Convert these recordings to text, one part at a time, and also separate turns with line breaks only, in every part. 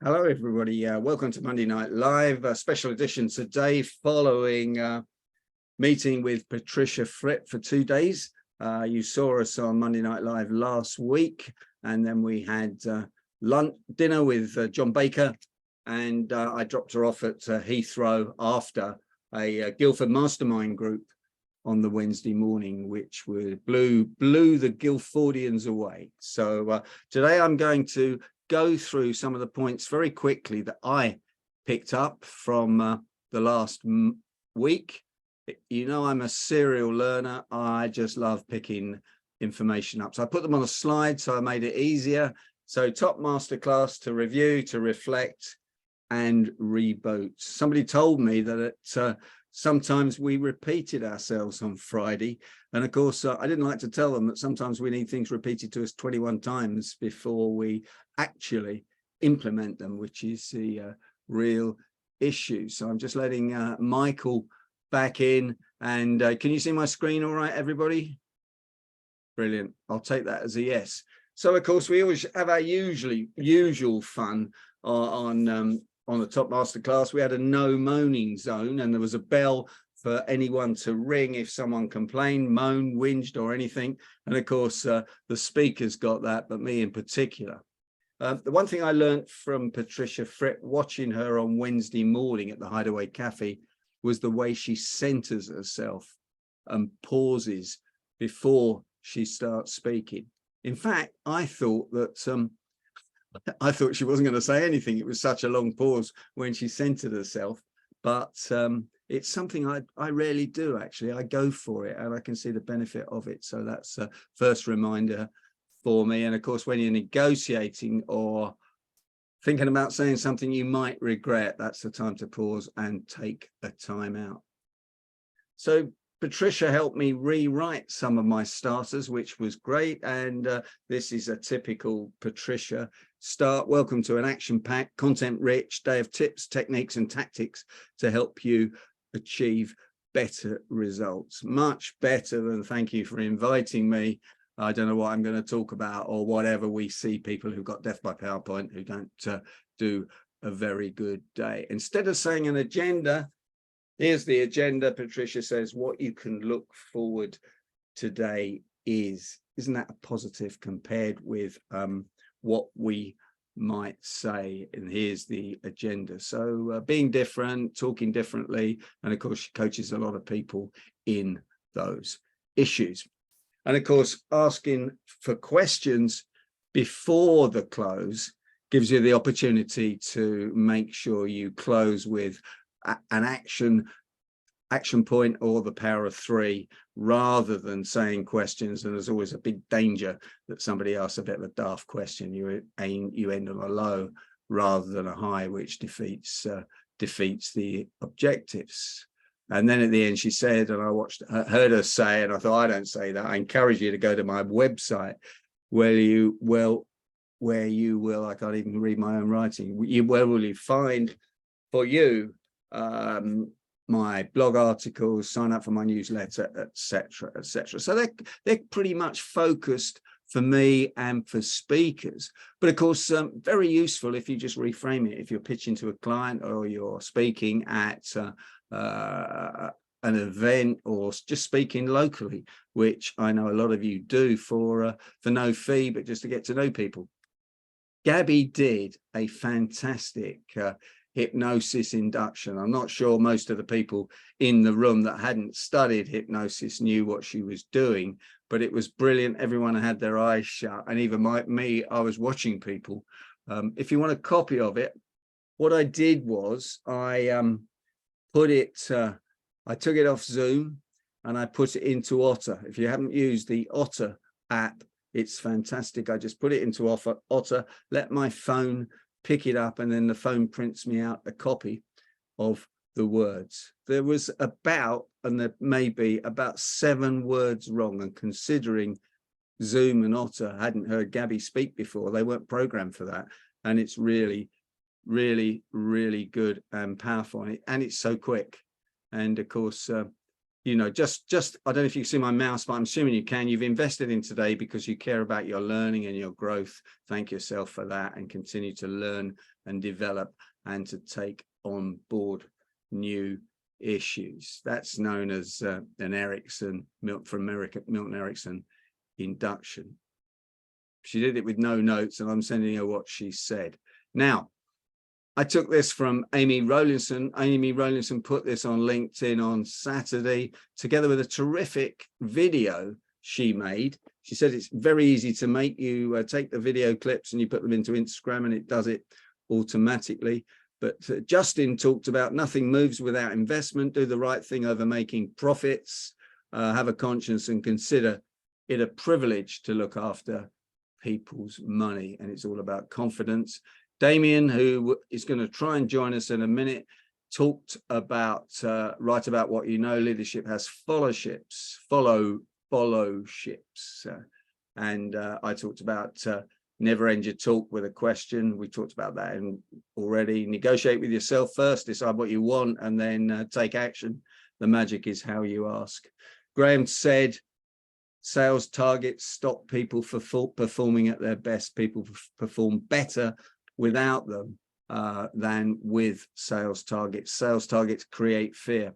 Hello, everybody. Welcome to Monday Night Live, a special edition today following meeting with Patricia Fripp for 2 days. You saw us on Monday Night Live last week, and then we had dinner with John Baker, and I dropped her off at Heathrow after a Guildford mastermind group on the Wednesday morning, which blew the Guildfordians away. So today I'm going to go through some of the points very quickly that I picked up from the last week. You know, I'm a serial learner. I just love picking information up. So I put them on a slide, so I made it easier. So top masterclass to review, to reflect, and reboot. Somebody told me that sometimes we repeated ourselves on Friday. And of course, I didn't like to tell them that sometimes we need things repeated to us 21 times before we actually implement them, which is the real issue. So I'm just letting Michael back in. And can you see my screen all right, everybody? Brilliant. I'll take that as a yes. So, of course, we always have our usual fun on the top masterclass. We had a no moaning zone, and there was a bell for anyone to ring if someone complained, moaned, whinged, or anything. And of course, the speakers got that, but me in particular. The one thing I learned from Patricia Fripp, watching her on Wednesday morning at the Hideaway Cafe, was the way she centers herself and pauses before she starts speaking. In fact, I thought she wasn't going to say anything. It was such a long pause when she centered herself, but it's something I rarely do, actually. I go for it, and I can see the benefit of it. So that's a first reminder for me. And of course, when you're negotiating or thinking about saying something you might regret, that's the time to pause and take a time out. So Patricia helped me rewrite some of my starters, which was great. And this is a typical Patricia start. Welcome to an action-packed, content-rich day of tips, techniques, and tactics to help you achieve better results. Much better than thank you for inviting me. I don't know what I'm going to talk about, or whatever. We see people who got death by PowerPoint who don't do a very good day. Instead of saying an agenda, here's the agenda. Patricia says what you can look forward today is. Isn't that a positive compared with what we might say? And here's the agenda. So being different, talking differently, and of course she coaches a lot of people in those issues. And of course, asking for questions before the close gives you the opportunity to make sure you close with an action point or the power of 3, rather than saying questions. And there's always a big danger that somebody asks a bit of a daft question. You end on a low rather than a high, which defeats the objectives. And then at the end, she said, and I heard her say, and I thought, I don't say that. I encourage you to go to my website where you will, I can't even read my own writing. Where will you find for you my blog articles, sign up for my newsletter, etc., etc. So they're pretty much focused for me and for speakers, but of course very useful if you just reframe it. If you're pitching to a client, or you're speaking at an event, or just speaking locally, which I know a lot of you do for no fee, but just to get to know people. Gabby did a fantastic hypnosis induction. I'm not sure most of the people in the room that hadn't studied hypnosis knew what she was doing, but it was brilliant. Everyone had their eyes shut, and even me, I was watching people. If you want a copy of it, what I did was I took it off Zoom and I put it into Otter. If you haven't used the Otter app, it's fantastic. I just put it into Otter, let my phone pick it up, and then the phone prints me out a copy of the words. There was there may be about 7 words wrong, and considering Zoom and Otter hadn't heard Gabby speak before, they weren't programmed for that. And it's really, really, really good and powerful, and it's so quick. And of course, you know, just I don't know if you can see my mouse, but I'm assuming you can. You've invested in today because you care about your learning and your growth. Thank yourself for that, and continue to learn and develop and to take on board new issues. That's known as an Erickson, Milton Erickson induction. She did it with no notes, and I'm sending her what she said. Now, I took this from Amy Rowlinson. Amy Rowlinson put this on LinkedIn on Saturday, together with a terrific video she made. She said it's very easy to make. You take the video clips and you put them into Instagram, and it does it automatically. But Justin talked about nothing moves without investment. Do the right thing over making profits. Have a conscience and consider it a privilege to look after people's money. And it's all about confidence. Damien, who is going to try and join us in a minute, talked about, write about what you know. Leadership has followships. And I talked about never end your talk with a question. We talked about that already. Negotiate with yourself first, decide what you want, and then take action. The magic is how you ask. Graham said, sales targets stop people from performing at their best. People perform better without them than with sales targets. Sales targets create fear.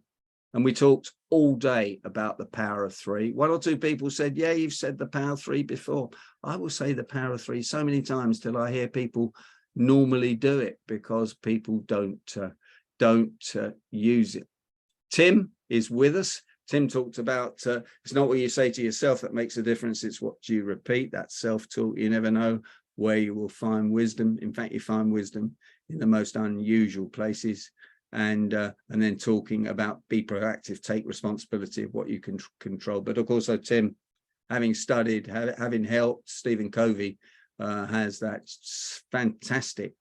And we talked all day about the power of three. One or two people said, yeah, you've said the power of three before. I will say the power of three so many times till I hear people normally do it, because people don't use it. Tim is with us. Tim talked about it's not what you say to yourself that makes a difference, it's what you repeat. That's self-talk. You never know where you will find wisdom. In fact, you find wisdom in the most unusual places. And then talking about be proactive, take responsibility of what you can control. But of course, Tim, having studied, having helped Stephen Covey, has that fantastic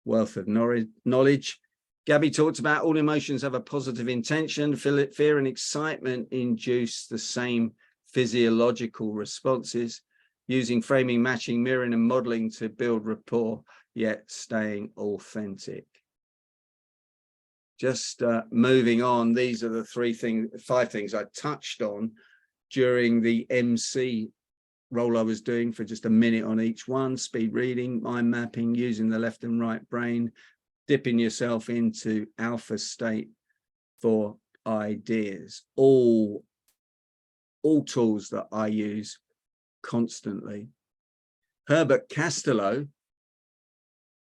wealth of knowledge. Gabby talked about all emotions have a positive intention. Fear and excitement induce the same physiological responses. Using framing, matching, mirroring, and modeling to build rapport, yet staying authentic. Just moving on, these are the five things I touched on during the MC role I was doing for just a minute on each one. Speed reading, mind mapping, using the left and right brain, dipping yourself into alpha state for ideas. All tools that I use constantly. Herbert Castello,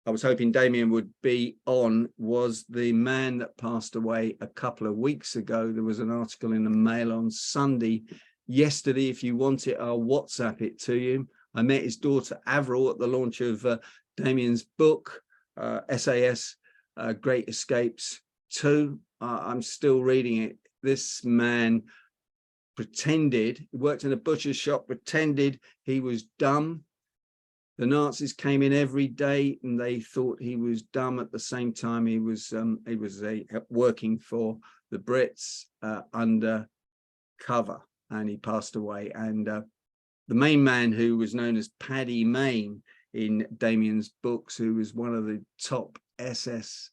I was hoping Damien would be on, was the man that passed away a couple of weeks ago. There was an article in the Mail on Sunday. Yesterday, if you want it, I'll WhatsApp it to you. I met his daughter Avril at the launch of Damien's book, SAS, Great Escapes 2. I'm still reading it. This man pretended, he worked in a butcher's shop, pretended he was dumb. The Nazis came in every day and they thought he was dumb. At the same time, he was working for the Brits under cover, and he passed away. And the main man, who was known as Paddy Mayne in Damien's books, who was one of the top SAS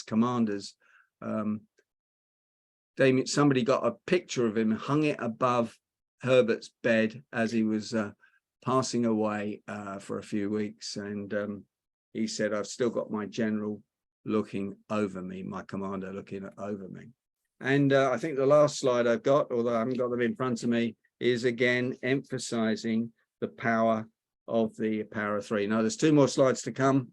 commanders, somebody got a picture of him, hung it above Herbert's bed as he was passing away for a few weeks. And he said, I've still got my general looking over me, my commander looking over me. And I think the last slide I've got, although I haven't got them in front of me, is again emphasizing the power of the power of three. Now, there's two more slides to come.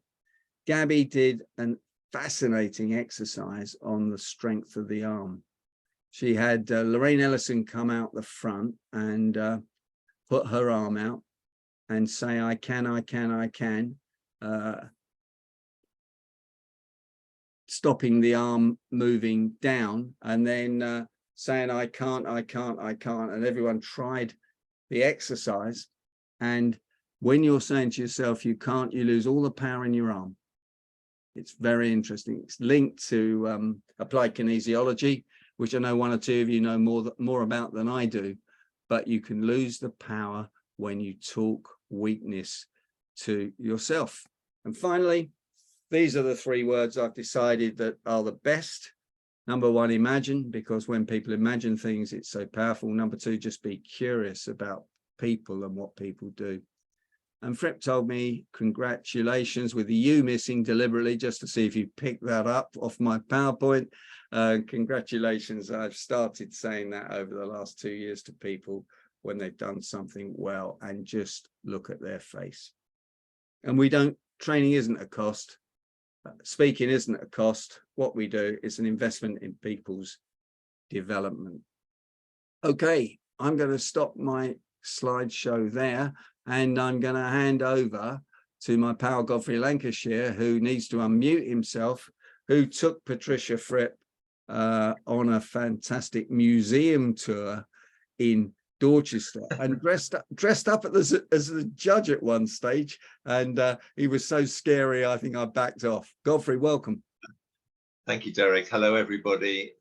Gabby did a fascinating exercise on the strength of the arm. She had Lorraine Ellison come out the front and put her arm out and say, I can, stopping the arm moving down, and then saying, I can't. And everyone tried the exercise. And when you're saying to yourself, you can't, you lose all the power in your arm. It's very interesting. It's linked to applied kinesiology, which I know one or two of you know more about than I do, but you can lose the power when you talk weakness to yourself. And finally, these are the three words I've decided that are the best. Number one, imagine, because when people imagine things, it's so powerful. Number two, just be curious about people and what people do. And Fripp told me, congratulations, with the U missing deliberately, just to see if you picked that up off my PowerPoint. Congratulations. I've started saying that over the last 2 years to people when they've done something well, and just look at their face. And training isn't a cost. Speaking isn't a cost. What we do is an investment in people's development. Okay, I'm going to stop my slideshow there, and I'm going to hand over to my pal Godfrey Lancashire, who needs to unmute himself, who took Patricia Fripp on a fantastic museum tour in Dorchester, and dressed up as the judge at one stage, and he was so scary I think I backed off. Godfrey, welcome.
Thank you, Derek. Hello, everybody.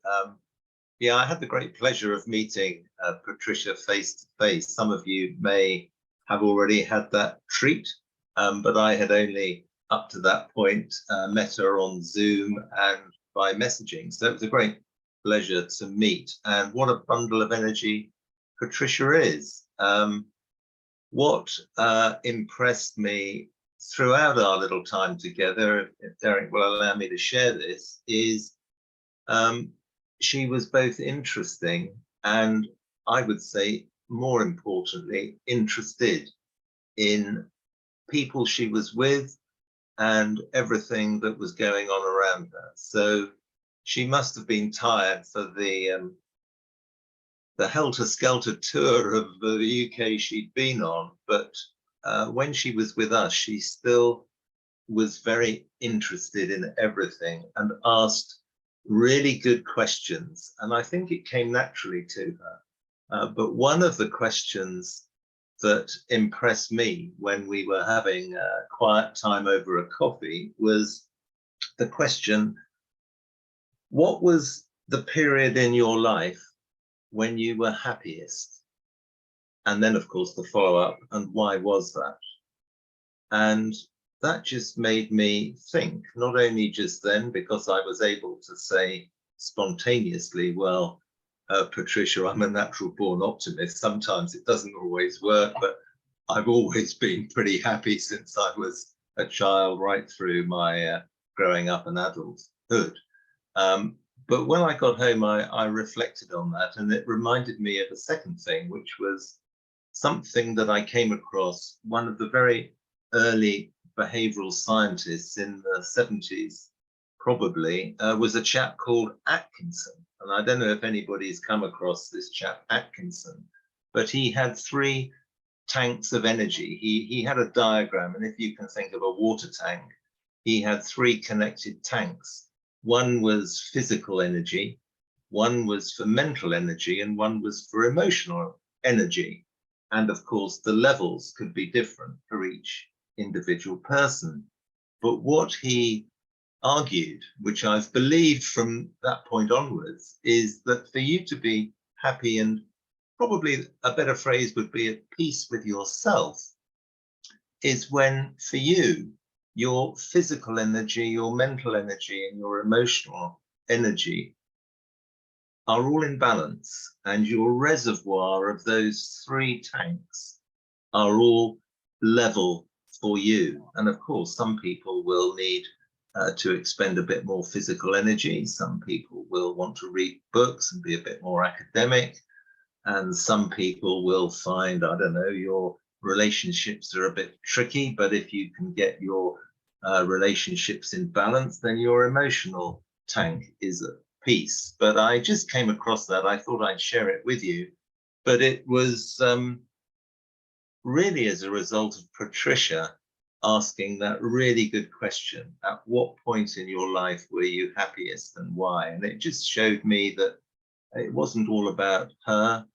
Yeah, I had the great pleasure of meeting Patricia face to face. Some of you may have already had that treat, but I had only up to that point met her on Zoom and by messaging. So it was a great pleasure to meet, and what a bundle of energy Patricia is. What impressed me throughout our little time together, if Derek will allow me to share this, is she was both interesting and, I would say, more importantly, interested in people she was with and everything that was going on around her. So she must have been tired for the helter-skelter tour of the UK she'd been on, but when she was with us, she still was very interested in everything and asked really good questions, and I think it came naturally to her. But one of the questions that impressed me when we were having a quiet time over a coffee was the question, what was the period in your life when you were happiest? And then, of course, the follow-up, and why was that? And that just made me think, not only just then, because I was able to say spontaneously, well, Patricia, I'm a natural born optimist. Sometimes it doesn't always work, but I've always been pretty happy since I was a child, right through my growing up and adulthood. But when I got home, I reflected on that, and it reminded me of a second thing, which was something that I came across. One of the very early behavioral scientists in the 70s, probably, was a chap called Atkinson. And I don't know if anybody's come across this chap Atkinson, but he had 3 tanks of energy. He had a diagram, and if you can think of a water tank, he had 3 connected tanks. One was physical energy, one was for mental energy, and one was for emotional energy. And of course, the levels could be different for each individual person. But what he argued, which I've believed from that point onwards, is that for you to be happy, and probably a better phrase would be at peace with yourself, is when for you, your physical energy, your mental energy, and your emotional energy are all in balance, and your reservoir of those 3 tanks are all level for you. And of course, some people will need to expend a bit more physical energy. Some people will want to read books and be a bit more academic. And some people will find, I don't know, your relationships are a bit tricky, but if you can get your relationships in balance, then your emotional tank is at peace. But I just came across that. I thought I'd share it with you. But it was really as a result of Patricia asking that really good question, at what point in your life were you happiest and why? And it just showed me that it wasn't all about her,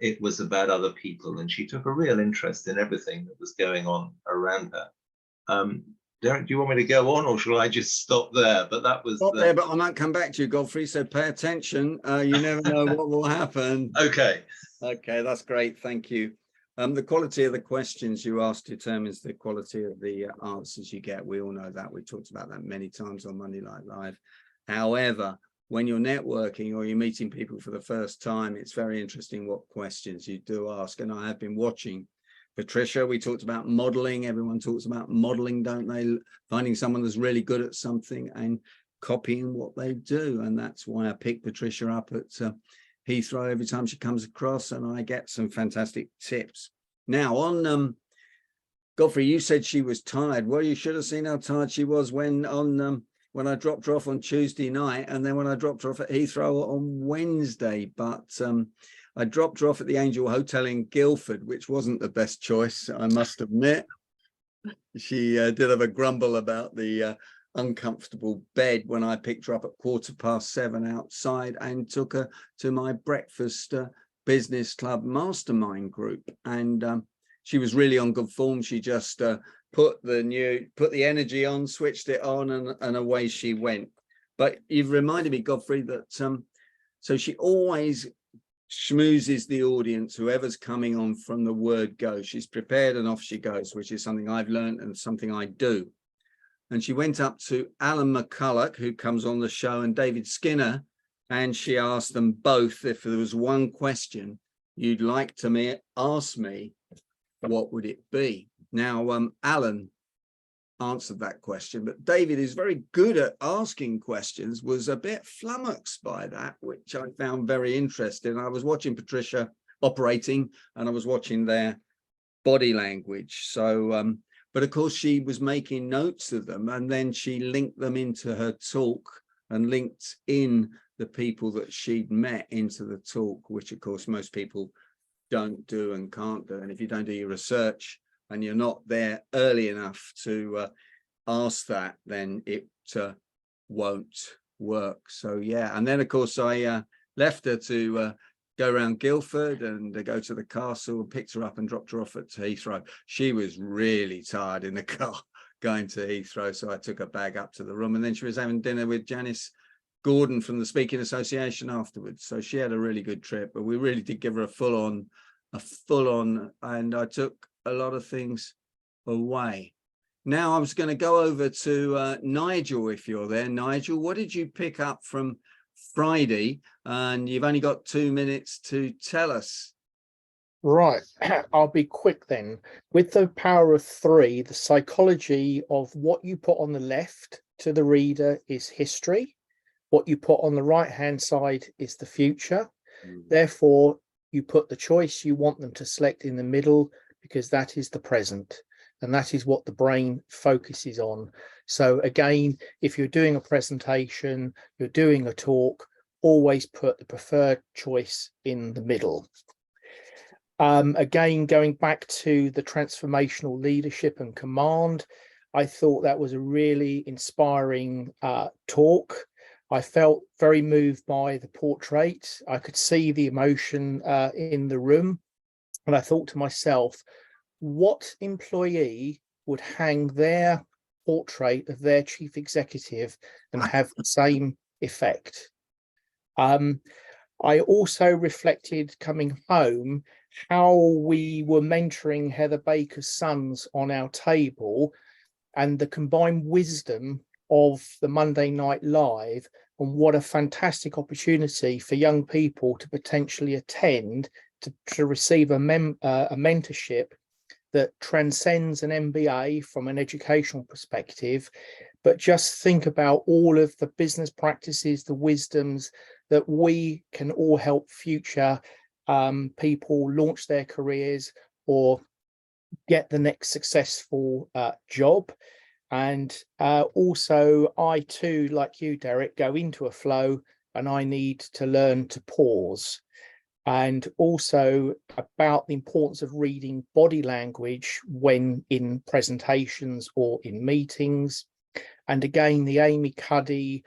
it was about other people, and she took a real interest in everything that was going on around her. Derek, do you want me to go on, or shall I just stop there? But that was
there, but I might come back to you, Godfrey, so pay attention. You never know what will happen.
Okay,
that's great, thank you. The quality of the questions you ask determines the quality of the answers you get. We all know that. We talked about that many times on Monday Night Live. However, when you're networking or you're meeting people for the first time, it's very interesting what questions you do ask. And I have been watching Patricia. We talked about modeling. Everyone talks about modeling, don't they? Finding someone that's really good at something and copying what they do. And that's why I pick Patricia up at Heathrow every time she comes across, and I get some fantastic tips. Now on Godfrey, you said she was tired. Well, you should have seen how tired she was when I dropped her off on Tuesday night, and then when I dropped her off at Heathrow on Wednesday. But I dropped her off at the Angel Hotel in Guildford, which wasn't the best choice, I must admit. She did have a grumble about the uncomfortable bed when I picked her up at 7:15 outside and took her to my breakfast business club mastermind group. And she was really on good form. She just put the energy on, switched it on, and away she went. But you've reminded me, Godfrey, that so she always schmoozes the audience, whoever's coming on, from the word go. She's prepared and off she goes, which is something I've learned and something I do. And she went up to Alan McCulloch, who comes on the show, and David Skinner, and she asked them both, if there was one question you'd like to ask me, what would it be? Now, Alan answered that question, but David is very good at asking questions, was a bit flummoxed by that, which I found very interesting. I was watching Patricia operating, and I was watching their body language. So, but of course she was making notes of them, and then she linked them into her talk and linked in the people that she'd met into the talk, which of course most people don't do and can't do. And if you don't do your research and you're not there early enough to ask that, then it won't work. So yeah, and then of course I left her to go around Guildford and go to the castle, and picked her up and dropped her off at Heathrow. She was really tired in the car going to Heathrow, so I took her bag up to the room, and then she was having dinner with Janice Gordon from the Speaking Association afterwards. So she had a really good trip, but we really did give her a full on, and I took a lot of things away. Now I was going to go over to Nigel, if you're there. Nigel, what did you pick up from Friday? And you've only got 2 minutes to tell us.
Right, I'll be quick then. With the power of 3, the psychology of what you put on the left to the reader is history. What you put on the right-hand side is the future. Therefore, you put the choice you want them to select in the middle, because that is the present. And that is what the brain focuses on. So again, if you're doing a presentation, you're doing a talk, always put the preferred choice in the middle. Again, going back to the transformational leadership and command, I thought that was a really inspiring talk. I felt very moved by the portrait. I could see the emotion in the room. And I thought to myself, what employee would hang their portrait of their chief executive and have the same effect? I also reflected coming home how we were mentoring Heather Baker's sons on our table, and the combined wisdom of the Monday Night Live, and what a fantastic opportunity for young people to potentially attend to receive a mentorship that transcends an MBA from an educational perspective, but just think about all of the business practices, the wisdoms that we can all help future people launch their careers or get the next successful job. And also, I too, like you, Derek, go into a flow, and I need to learn to pause. And also about the importance of reading body language when in presentations or in meetings. And again, the Amy Cuddy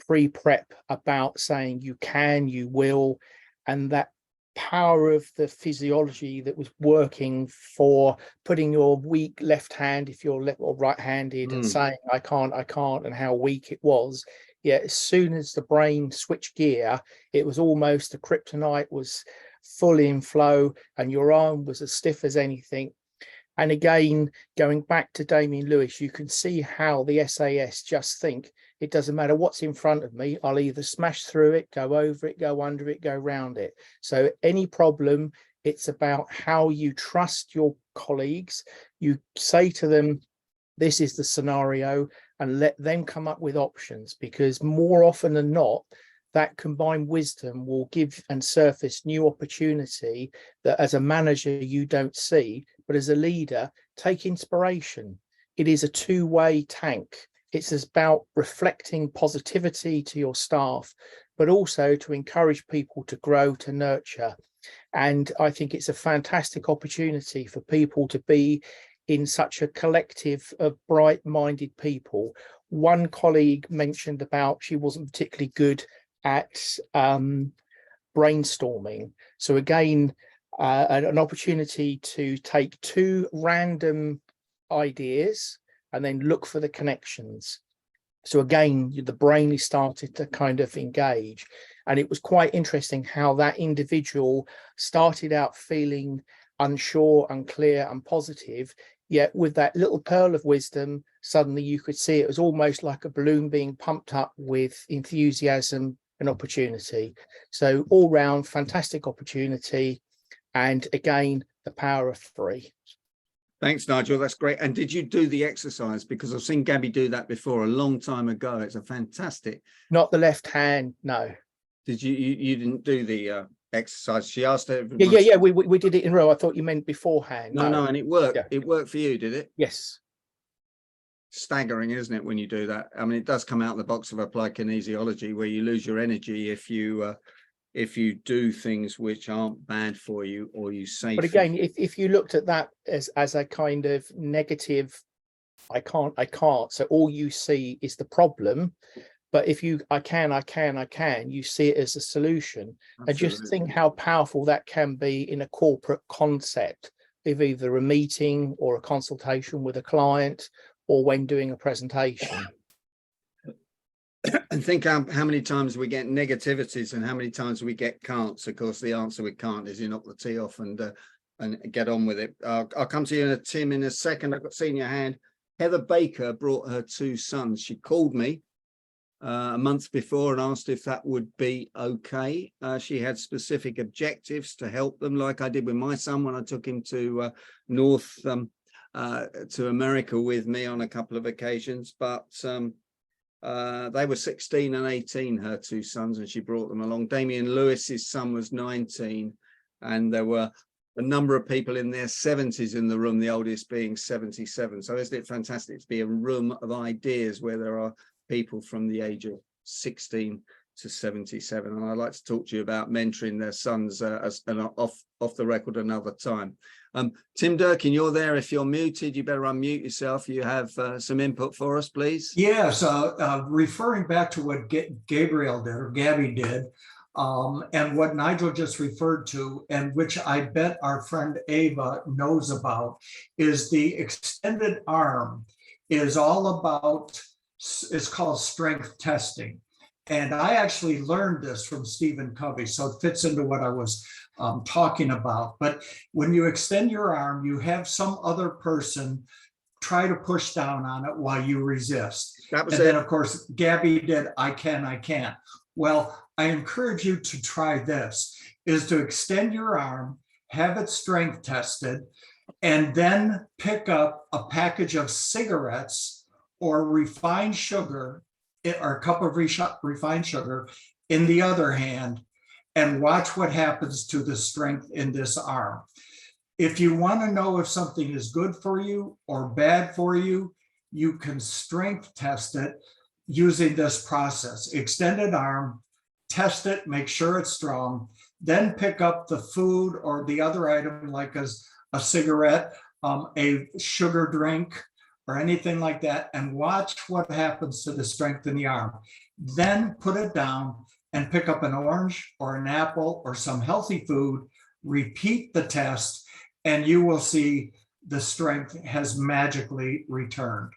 pre-prep about saying you can, you will, and that power of the physiology that was working for putting your weak left hand, if you're left or right-handed, and saying I can't, and how weak it was. Yeah, as soon as the brain switched gear, it was almost the kryptonite was fully in flow, and your arm was as stiff as anything. And again, going back to Damien Lewis, you can see how the SAS just think, it doesn't matter what's in front of me, I'll either smash through it, go over it, go under it, go round it. So any problem, it's about how you trust your colleagues. You say to them, this is the scenario, and let them come up with options, because more often than not, that combined wisdom will give and surface new opportunity that as a manager you don't see, but as a leader, take inspiration. It is a two-way tank. It's about reflecting positivity to your staff, but also to encourage people to grow, to nurture. And I think it's a fantastic opportunity for people to be in such a collective of bright-minded people. One colleague mentioned about she wasn't particularly good at brainstorming. So again, an opportunity to take two random ideas and then look for the connections. So again, the brain is started to kind of engage. And it was quite interesting how that individual started out feeling unsure, unclear, and positive, yet with that little pearl of wisdom, suddenly you could see it was almost like a balloon being pumped up with enthusiasm and opportunity. So all round, fantastic opportunity. And again, the power of three.
Thanks, Nigel. That's great. And did you do the exercise? Because I've seen Gabby do that before a long time ago. It's a fantastic.
Not the left hand, no.
Did you didn't do the exercise? She asked everyone.
Yeah. We did it in a row. I thought you meant beforehand.
No, and it worked.
Yeah.
It worked for you, did it?
Yes.
Staggering, isn't it, when you do that? I mean, it does come out of the box of applied kinesiology, where you lose your energy if you do things which aren't bad for you, or you say.
But again, if you looked at that as a kind of negative, I can't. So all you see is the problem. But if you, I can, you see it as a solution.
Absolutely.
And just think how powerful that can be in a corporate concept of either a meeting or a consultation with a client, or when doing a presentation.
And think how many times we get negativities and how many times we get can'ts. Of course, the answer with can't is you knock the tee off and get on with it. I'll come to you, Tim, in a second. I've got seen your hand. Heather Baker brought her two sons. She called me a month before and asked if that would be okay. She had specific objectives to help them, like I did with my son when I took him to North to America with me on a couple of occasions. But they were 16 and 18, her two sons, and she brought them along. Damien Lewis's son was 19, and there were a number of people in their 70s in the room, the oldest being 77. So isn't it fantastic to be a room of ideas where there are people from the age of 16 to 77? And I'd like to talk to you about mentoring their sons off the record another time. Tim Durkin, you're there. If you're muted, you better unmute yourself. You have some input for us, please.
Yes, referring back to what Gabrielle did, or Gabby did, and what Nigel just referred to, and which I bet our friend Ava knows about, is the extended arm is all about, it's called strength testing. And I actually learned this from Stephen Covey, so it fits into what I was talking about. But when you extend your arm, you have some other person try to push down on it while you resist.
That was
and
it.
Then, of course, Gabby did, I can. Well, I encourage you to try this, is to extend your arm, have it strength tested, and then pick up a package of cigarettes or refined sugar, or a cup of refined sugar in the other hand, and watch what happens to the strength in this arm. If you want to know if something is good for you or bad for you, you can strength test it using this process. Extended arm, test it, make sure it's strong, then pick up the food or the other item like a cigarette, a sugar drink, or anything like that, and watch what happens to the strength in the arm. Then put it down and pick up an orange or an apple or some healthy food, repeat the test, and you will see the strength has magically returned.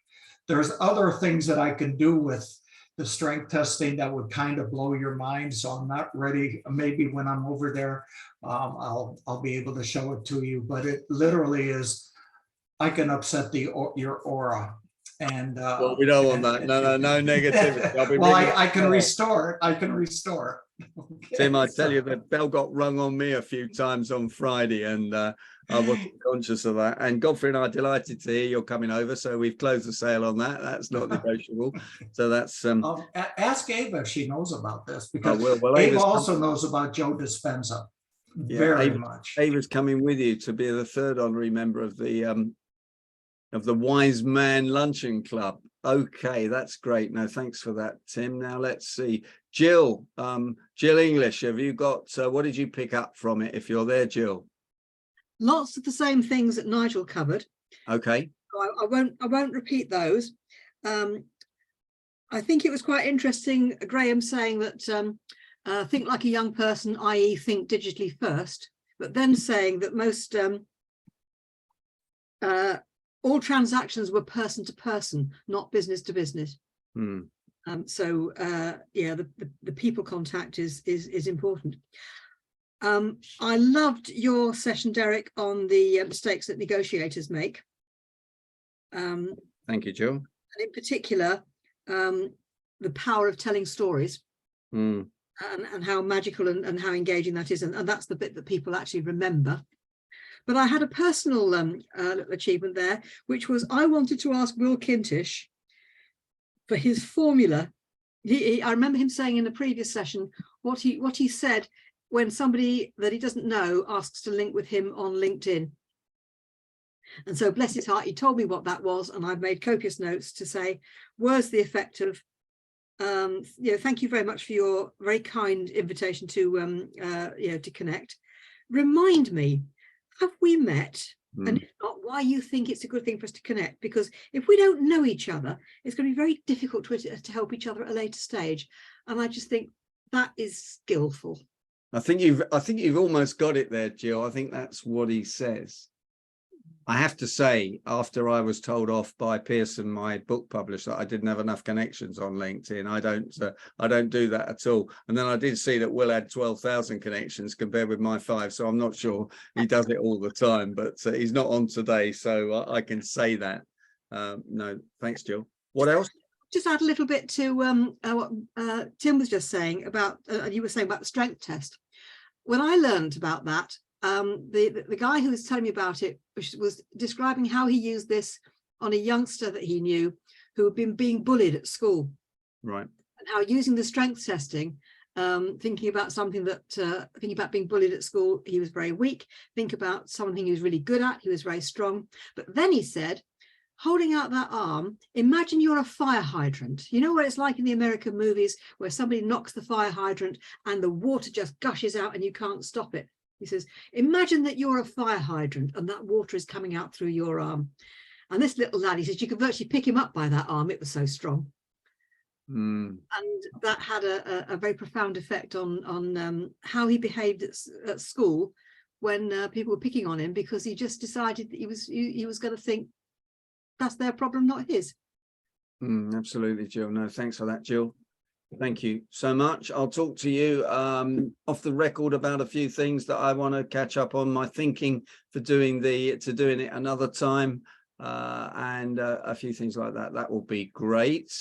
There's other things that I can do with the strength testing that would kind of blow your mind, so I'm not ready. Maybe when I'm over there, I'll be able to show it to you, but it literally is I can upset your aura. And
Well, we don't want that. No negativity. I'll be
well,
ringing
I can
the bell.
restore it. I can restore it. Okay,
Tim, I tell
so-
you, the bell got rung on me a few times on Friday, and I wasn't conscious of that. And Godfrey and I are delighted to hear you're coming over, so we've closed the sale on that. That's not negotiable. So that's
ask Ava if she knows about this,
I
because
will. Well,
Ava also knows about Joe Dispenza very much.
Ava's coming with you to be the third honorary member of the Wise Man Luncheon Club. Okay, that's great. No, thanks for that, Tim. Now let's see. Jill, Jill English, have you got, what did you pick up from it, if you're there, Jill?
Lots of the same things that Nigel covered.
Okay.
I won't repeat those. I think it was quite interesting, Graham saying that think like a young person, i.e. think digitally first, but then saying that most all transactions were person to person, not business to business.
Hmm.
So yeah, the people contact is important. I loved your session, Derek, on the mistakes that negotiators make.
Thank you, Jill.
And in particular, the power of telling stories.
Hmm.
And how magical and how engaging that is, and that's the bit that people actually remember. But I had a personal achievement there, which was I wanted to ask Will Kintish for his formula. I remember him saying in the previous session what he said when somebody that he doesn't know asks to link with him on LinkedIn. And so, bless his heart, he told me what that was, and I've made copious notes to say words the effect of, thank you very much for your very kind invitation to to connect. Remind me, have we met? And if not, why you think it's a good thing for us to connect? Because if we don't know each other, it's going to be very difficult to help each other at a later stage. And I just think that is skillful.
I think you've almost got it there, Jill. I think that's what he says. I have to say, after I was told off by Pearson, my book publisher, that I didn't have enough connections on LinkedIn. I don't do that at all. And then I did see that Will had 12,000 connections compared with my 5. So I'm not sure he does it all the time, but he's not on today. So I can say that. No, thanks, Jill. What else?
Just add a little bit to what Tim was just saying about, you were saying about the strength test. When I learned about that, the guy who was telling me about it was describing how he used this on a youngster that he knew who had been being bullied at school.
Right.
And how using the strength testing, thinking about something that, thinking about being bullied at school, he was very weak. Think about something he was really good at, he was very strong. But then he said, holding out that arm, imagine you're a fire hydrant. You know what it's like in the American movies where somebody knocks the fire hydrant and the water just gushes out and you can't stop it. He says, imagine that you're a fire hydrant and that water is coming out through your arm. And this little lad, he says, you could virtually pick him up by that arm. It was so strong. And that had a very profound effect on how he behaved at school when people were picking on him, because he just decided that he was going to think that's their problem, not his.
Absolutely, Jill. No, thanks for that, Jill. Thank you so much. I'll talk to you off the record about a few things that I want to catch up on, my thinking for doing it another time, and a few things like that. That will be great.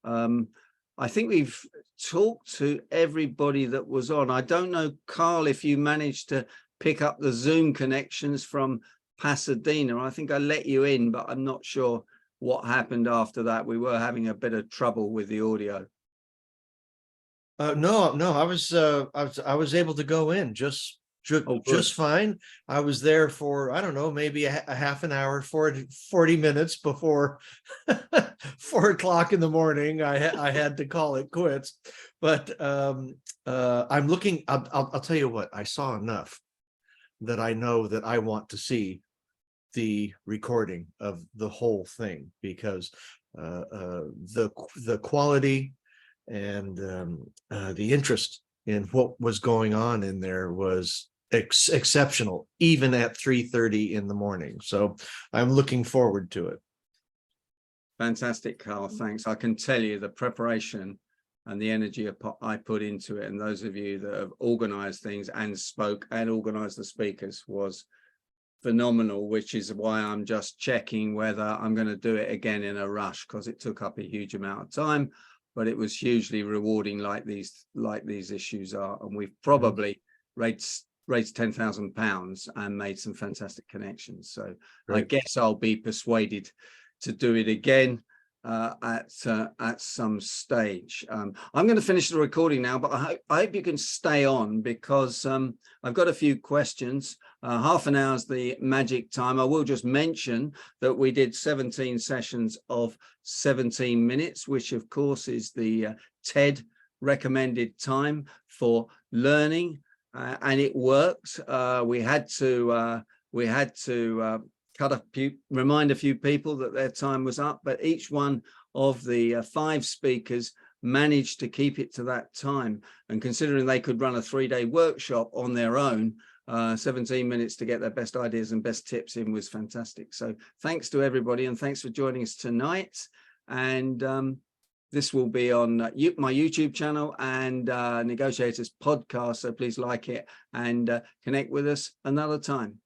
I think we've talked to everybody that was on. I don't know, Carl, if you managed to pick up the Zoom connections from Pasadena. I think I let you in, but I'm not sure what happened after that. We were having a bit of trouble with the audio.
No, I was able to go in just fine. I was there for, I don't know, maybe a half an hour, 40 minutes before 4 o'clock in the morning. I had to call it quits. But I'm looking. I'll tell you what, I saw enough that I know that I want to see the recording of the whole thing, because the quality and the interest in what was going on in there was exceptional, even at 3:30 in the morning. So I'm looking forward to it.
Fantastic, Carl. Thanks. I can tell you the preparation and the energy I put into it, and those of you that have organized things and spoke and organized the speakers, was phenomenal, which is why I'm just checking whether I'm going to do it again in a rush, because it took up a huge amount of time, but it was hugely rewarding, like these issues are. And we've probably raised £10,000 and made some fantastic connections. So I guess I'll be persuaded to do it again at some stage. I'm going to finish the recording now, but I hope you can stay on, because I've got a few questions. Half an hour's the magic time. I will just mention that we did 17 sessions of 17 minutes, which of course is the TED recommended time for learning, and it worked. We had to remind a few people that their time was up, but each one of the 5 speakers managed to keep it to that time. And considering they could run a 3-day workshop on their own, 17 minutes to get their best ideas and best tips in was fantastic. So thanks to everybody, and thanks for joining us tonight. And this will be on my YouTube channel and Negotiators podcast. So please like it and connect with us another time.